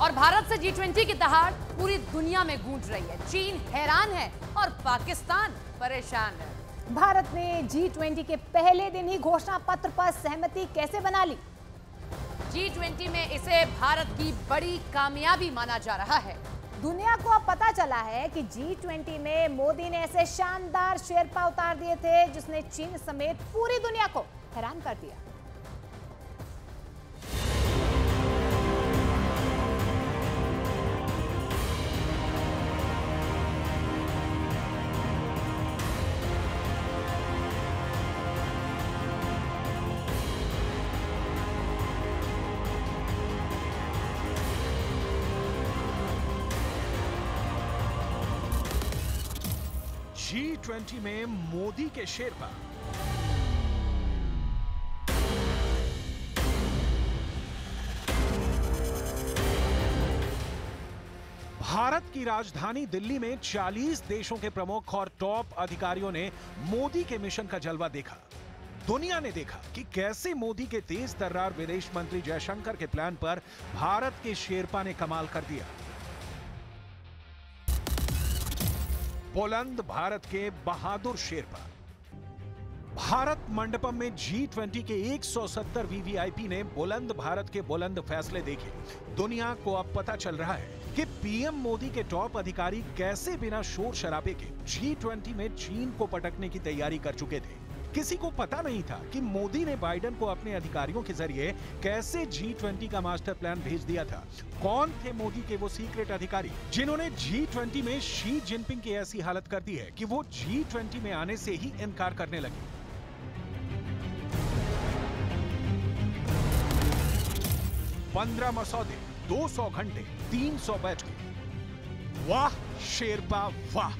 और भारत से G20 की दहाड़ पूरी दुनिया में गूंज रही है। चीन हैरान है और पाकिस्तान परेशान है। भारत ने G20 के पहले दिन ही घोषणा पत्र पर सहमति कैसे बना ली? G20 में इसे भारत की बड़ी कामयाबी माना जा रहा है। दुनिया को अब पता चला है कि G20 में मोदी ने ऐसे शानदार शेरपा उतार दिए थे जिसने चीन समेत पूरी दुनिया को हैरान कर दिया। G20 में मोदी के शेरपा। भारत की राजधानी दिल्ली में 40 देशों के प्रमुख और टॉप अधिकारियों ने मोदी के मिशन का जलवा देखा। दुनिया ने देखा कि कैसे मोदी के तेज तर्रार विदेश मंत्री जयशंकर के प्लान पर भारत के शेरपा ने कमाल कर दिया। बुलंद भारत के बहादुर शेरपा। भारत मंडपम में G20 के 170 वीवीआईपी ने बुलंद भारत के बुलंद फैसले देखे। दुनिया को अब पता चल रहा है कि पीएम मोदी के टॉप अधिकारी कैसे बिना शोर शराबे के G20 में चीन को पटकने की तैयारी कर चुके थे। किसी को पता नहीं था कि मोदी ने बाइडेन को अपने अधिकारियों के जरिए कैसे G20 का मास्टर प्लान भेज दिया था। कौन थे मोदी के वो सीक्रेट अधिकारी जिन्होंने G20 में शी जिनपिंग की ऐसी हालत कर दी है कि वो G20 में आने से ही इनकार करने लगे। पंद्रह मसौदे, 200 घंटे, 300 बैठकें। वाह शेरपा वाह।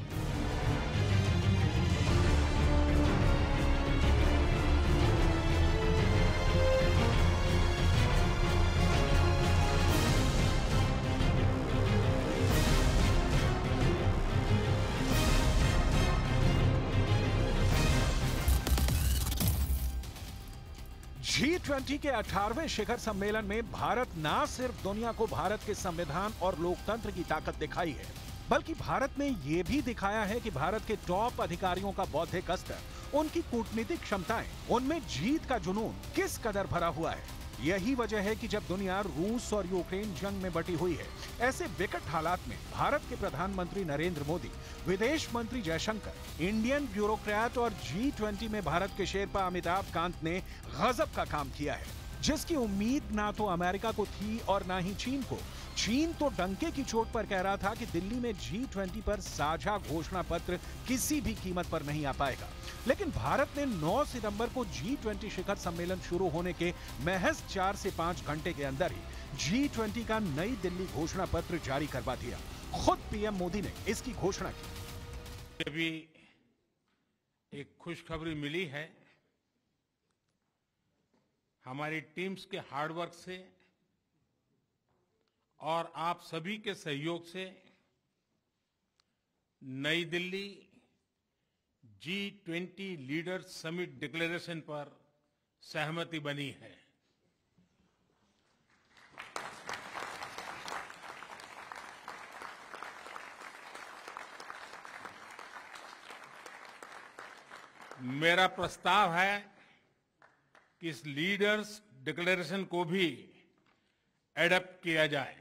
G20 के 18वें शिखर सम्मेलन में भारत ना सिर्फ दुनिया को भारत के संविधान और लोकतंत्र की ताकत दिखाई है, बल्कि भारत ने यह भी दिखाया है कि भारत के टॉप अधिकारियों का बौद्धिक स्तर, उनकी कूटनीतिक क्षमताएं, उनमें जीत का जुनून किस कदर भरा हुआ है। यही वजह है कि जब दुनिया रूस और यूक्रेन जंग में बटी हुई है, ऐसे विकट हालात में भारत के प्रधानमंत्री नरेंद्र मोदी, विदेश मंत्री जयशंकर, इंडियन ब्यूरोक्रेट और G20 में भारत के शेरपा अमिताभ कांत ने गजब का काम किया है, जिसकी उम्मीद ना तो अमेरिका को थी और ना ही चीन को। चीन तो डंके की चोट पर कह रहा था कि दिल्ली में G20 पर साझा घोषणा पत्र किसी भी कीमत पर नहीं आ पाएगा, लेकिन भारत ने 9 सितंबर को G20 शिखर सम्मेलन शुरू होने के महज 4 से 5 घंटे के अंदर ही G20 का नई दिल्ली घोषणा पत्र जारी करवा दिया। खुद पीएम मोदी ने इसकी घोषणा की। अभी एक खुशखबरी मिली है। हमारी टीम्स के हार्डवर्क से और आप सभी के सहयोग से नई Delhi G20 leaders summit declaration पर सहमति बनी है। मेरा प्रस्ताव है कि इस लीडर्स डिक्लेरेशन को भी एडॉप्ट किया जाए।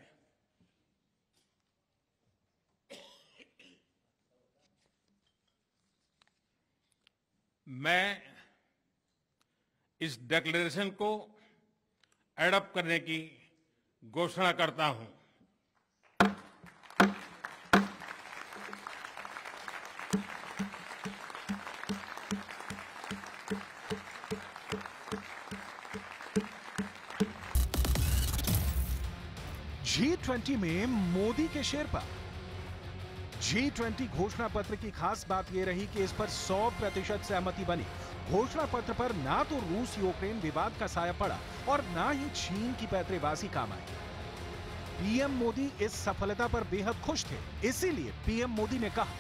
मैं इस डिक्लेरेशन को एडॉप्ट करने की घोषणा करता हूं। G20 में मोदी के शेरपा। G20 घोषणा पत्र की खास बात यह रही कि इस पर 100% सहमति बनी। घोषणा पत्र पर ना तो रूस यूक्रेन विवाद का साया पड़ा और ना ही चीन की पैतरेबाजी काम आई। पीएम मोदी इस सफलता पर बेहद खुश थे। इसीलिए पीएम मोदी ने कहा,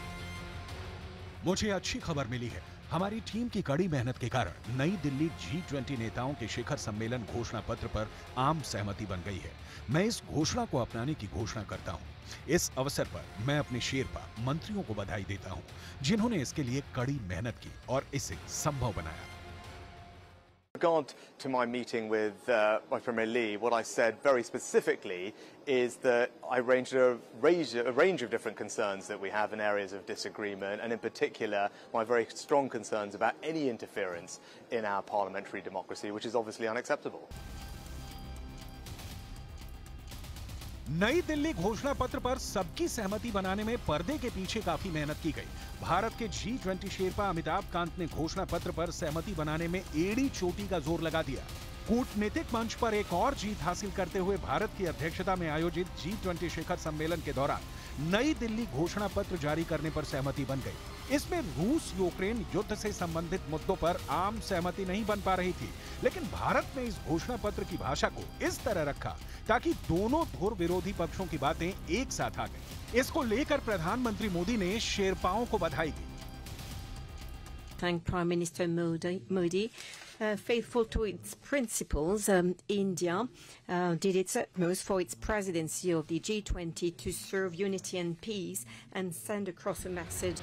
मुझे अच्छी खबर मिली है। हमारी टीम की कड़ी मेहनत के कारण नई दिल्ली G20 नेताओं के शिखर सम्मेलन घोषणा पत्र पर आम सहमति बन गई है। मैं इस घोषणा को अपनाने की घोषणा करता हूं। इस अवसर पर मैं अपने शेरपा मंत्रियों को बधाई देता हूं, जिन्होंने इसके लिए कड़ी मेहनत की और इसे संभव बनाया। With regard to my meeting with my Premier Lee, what I said very specifically is that I raised a range of different concerns that we have in areas of disagreement, and in particular my very strong concerns about any interference in our parliamentary democracy, which is obviously unacceptable. नई दिल्ली घोषणा पत्र पर सबकी सहमति बनाने में पर्दे के पीछे काफी मेहनत की गई। भारत के G20 शेरपा अमिताभ कांत ने घोषणा पत्र पर सहमति बनाने में एड़ी चोटी का जोर लगा दिया। कूटनीतिक मंच पर एक और जीत हासिल करते हुए भारत की अध्यक्षता में आयोजित G20 शिखर सम्मेलन के दौरान नई दिल्ली घोषणा पत्र जारी करने पर सहमति बन गई। इसमें रूस यूक्रेन युद्ध से संबंधित मुद्दों पर आम सहमति नहीं बन पा रही थी, लेकिन भारत ने इस घोषणा पत्र की भाषा को इस तरह रखा ताकि दोनों धुर विरोधी पक्षों की बातें एक साथ आ गई। इसको लेकर प्रधानमंत्री मोदी ने शेरपाओं को बधाई दी। Thank Prime Minister Modi. Faithful to its principles, India did its utmost for its presidency of the G20 to serve unity and peace and send across a message.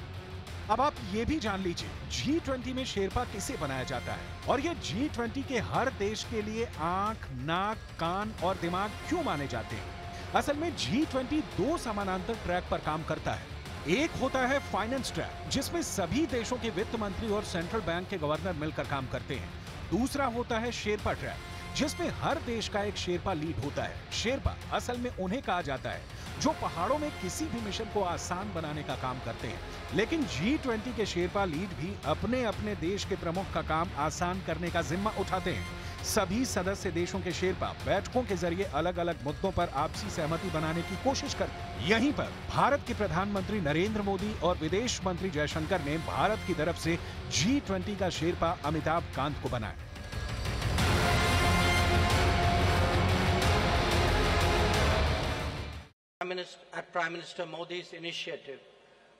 अब आप ये भी जान लीजिए G20 में शेरपा किसे बनाया जाता है और ये G20 के हर देश के लिए आंख, नाक, कान और दिमाग क्यों माने जाते हैं। असल में G20 दो समानांतर ट्रैक पर काम करता है। एक होता है फाइनेंस ट्रैक, जिसमें सभी देशों के वित्त मंत्री और सेंट्रल बैंक के गवर्नर मिलकर काम करते हैं। दूसरा होता है शेरपा ट्रैक, जिसमें हर देश का एक शेरपा लीड होता है। शेरपा असल में उन्हें कहा जाता है जो पहाड़ों में किसी भी मिशन को आसान बनाने का काम करते हैं। लेकिन G20 के शेरपा लीड भी अपने अपने देश के प्रमुख का काम आसान करने का जिम्मा उठाते हैं। सभी सदस्य देशों के शेरपा बैठकों के जरिए अलग अलग मुद्दों पर आपसी सहमति बनाने की कोशिश करते हैं। यहीं पर भारत के प्रधानमंत्री नरेंद्र मोदी और विदेश मंत्री जयशंकर ने भारत की तरफ से G20 का शेरपा अमिताभ कांत को बनाया। At Prime Minister Modi's initiative,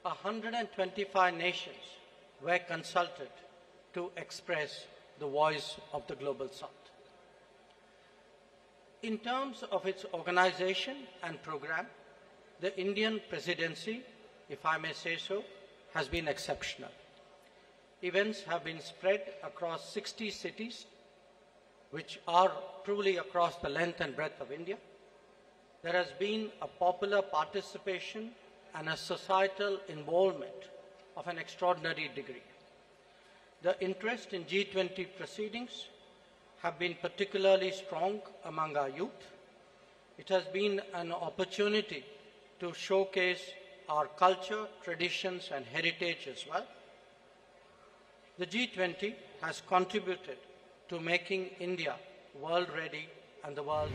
125 nations were consulted to express the voice of the Global South. In terms of its organization and program, the Indian presidency, if I may say so, has been exceptional. Events have been spread across 60 cities, which are truly across the length and breadth of India. There has been a popular participation and a societal involvement of an extraordinary degree. The interest in G20 proceedings have been particularly strong among our youth. It has been an opportunity to showcase our culture, traditions and heritage as well. The G20 has contributed to making India world ready and the world.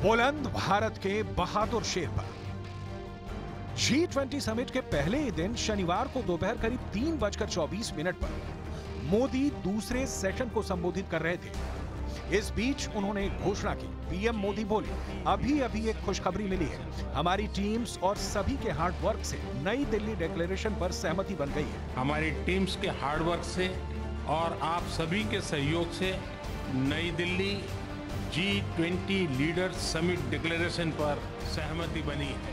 बुलंद भारत के बहादुर Sherpa. G20 summit के पहले ही दिन शनिवार को दोपहर करीब 3:24 पर मोदी दूसरे सेशन को संबोधित कर रहे थे। इस बीच उन्होंने एक घोषणा की। पीएम मोदी बोले, अभी एक खुशखबरी मिली है। हमारी टीम्स और सभी के हार्ड वर्क से नई दिल्ली डिक्लेरेशन पर सहमति बन गई है। हमारी टीम्स के हार्ड वर्क से और आप सभी के सहयोग से नई Delhi G20 leaders summit declaration पर सहमति बनी है।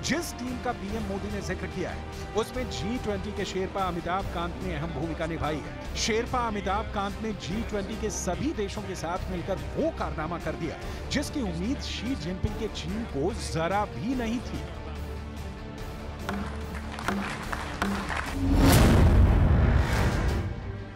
जिस टीम का पीएम मोदी ने जिक्र किया है, उसमें G20 के शेरपा अमिताभ कांत ने अहम भूमिका निभाई है। शेरपा अमिताभ कांत ने G20 के सभी देशों के साथ मिलकर वो कारनामा कर दिया जिसकी उम्मीद शी जिनपिंग के चीन को जरा भी नहीं थी।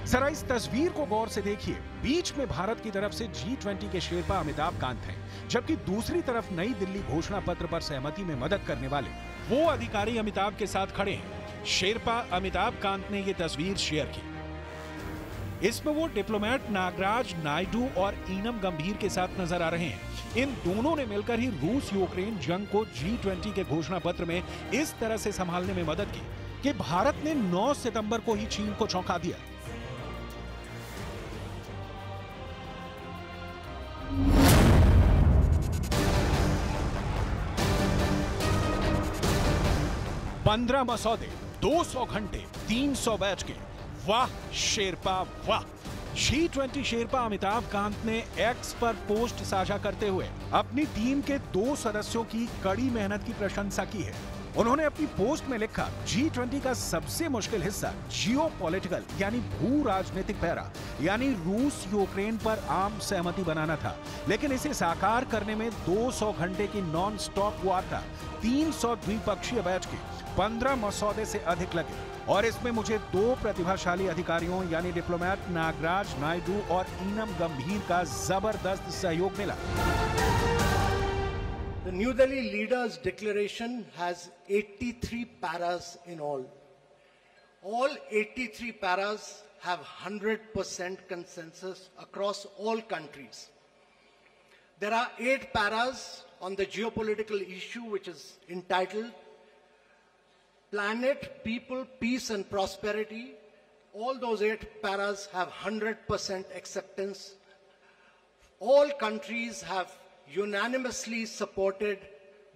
जरा इस तस्वीर को गौर से देखिए। बीच में भारत की तरफ से G20 के शेरपा अमिताभ कांत हैं, जबकि दूसरी तरफ नई दिल्ली घोषणा पत्र पर सहमति में मदद करने वाले वो अधिकारी अमिताभ के साथ खड़े हैं। शेरपा अमिताभ कांत ने ये तस्वीर शेयर की। इसमें वो डिप्लोमेट नागराज नायडू और ईनम गंभीर के साथ नजर आ रहे हैं। इन दोनों ने मिलकर ही रूस यूक्रेन जंग को G20 के घोषणा पत्र में इस तरह से संभालने में मदद की कि भारत ने 9 सितंबर को ही चीन को चौंका दिया। 15 मसौदे, 200 घंटे, 300 बैच के। वाह शेरपा वाह। G20 शेरपा अमिताभ कांत ने एक्स पर पोस्ट साझा करते हुए अपनी टीम के 2 सदस्यों की कड़ी मेहनत की प्रशंसा की है। उन्होंने अपनी पोस्ट में लिखा, G20 का सबसे मुश्किल हिस्सा जियोपॉलिटिकल यानी भू राजनीतिक पैरा यानी रूस यूक्रेन पर आम सहमति बनाना था, लेकिन इसे साकार करने में 200 घंटे की नॉन स्टॉप वार्ता, 300 द्विपक्षीय बैच के 15 मसौदे से अधिक लगे और इसमें मुझे 2 प्रतिभाशाली अधिकारियों यानी डिप्लोमेट नागराज नायडू और ईनम गंभीर का जबरदस्त सहयोग मिला। The New Delhi Leaders Declaration has 83 paras in all. All 83 paras have 100% consensus across all countries. There are 8 paras on the geopolitical issue which is entitled Planet, People, Peace and Prosperity. All those 8 paras have 100% acceptance. All countries have unanimously supported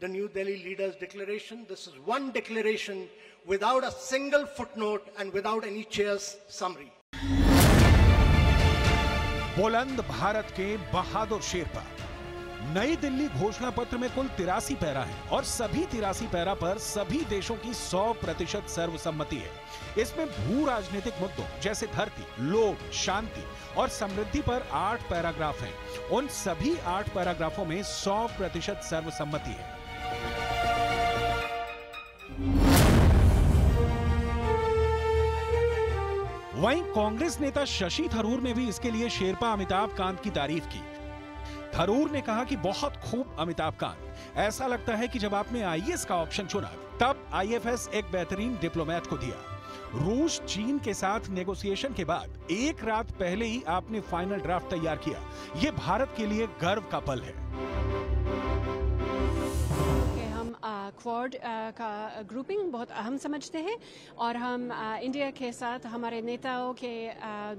the New Delhi Leaders Declaration. This is one declaration without a single footnote and without any chair's summary. बुलंद भारत के बहादुर शेरपा। नई दिल्ली घोषणा पत्र में कुल 83 para है और सभी 83 पैरा पर सभी देशों की 100% सर्वसम्मति है। इसमें भू राजनीतिक मुद्दों जैसे धरती, लोग, शांति और समृद्धि पर 8 पैराग्राफ हैं। उन सभी 8 पैराग्राफों में 100% सर्वसम्मति है। वहीं कांग्रेस नेता शशि थरूर ने भी इसके लिए शेरपा अमिताभ कांत की तारीफ की। थरूर ने कहा कि बहुत खूब अमिताभ कांत, ऐसा लगता है कि जब आपने आईएएस का ऑप्शन चुना तब आईएफएस एक बेहतरीन डिप्लोमेट को दिया। रूस चीन के साथ नेगोशिएशन के बाद एक रात पहले ही आपने फाइनल ड्राफ्ट तैयार किया। ये भारत के लिए गर्व का पल है। क्वाड का ग्रुपिंग बहुत अहम समझते हैं और हम इंडिया के साथ हमारे नेताओं के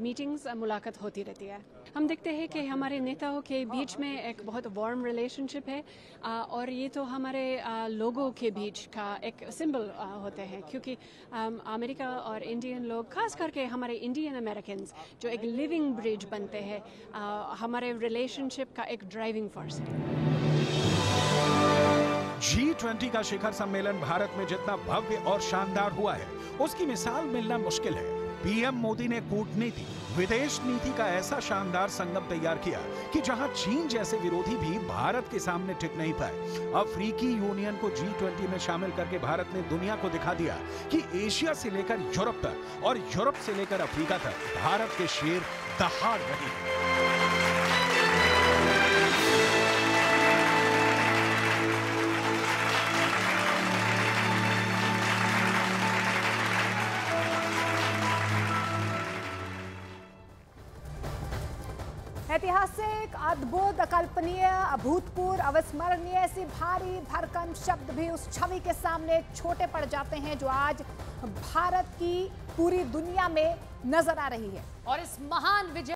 मीटिंग्स मुलाकात होती रहती है। हम देखते हैं कि हमारे नेताओं के बीच में एक बहुत वार्म रिलेशनशिप है और ये तो हमारे लोगों के बीच का एक सिंबल होते हैं, क्योंकि अमेरिका और इंडियन लोग, खास करके हमारे इंडियन अमेरिकन्स जो एक लिविंग ब्रिज बनते हैं, हमारे रिलेशनशिप का एक ड्राइविंग फोर्स है। G20 का शिखर सम्मेलन भारत में जितना भव्य और शानदार हुआ है, उसकी मिसाल मिलना मुश्किल है। पीएम मोदी ने कूटनीति, विदेश नीति का ऐसा शानदार संगम तैयार किया कि जहां चीन जैसे विरोधी भी भारत के सामने टिक नहीं पाए। अफ्रीकी यूनियन को G20 में शामिल करके भारत ने दुनिया को दिखा दिया कि एशिया से लेकर यूरोप तक और यूरोप से लेकर अफ्रीका तक भारत के शेर दहाड़ रहे हैं। ऐतिहासिक, अद्भुत, अकल्पनीय, अभूतपूर्व, अविस्मरणीय, ऐसी भारी भरकम शब्द भी उस छवि के सामने छोटे पड़ जाते हैं जो आज भारत की पूरी दुनिया में नजर आ रही है। और इस महान विजय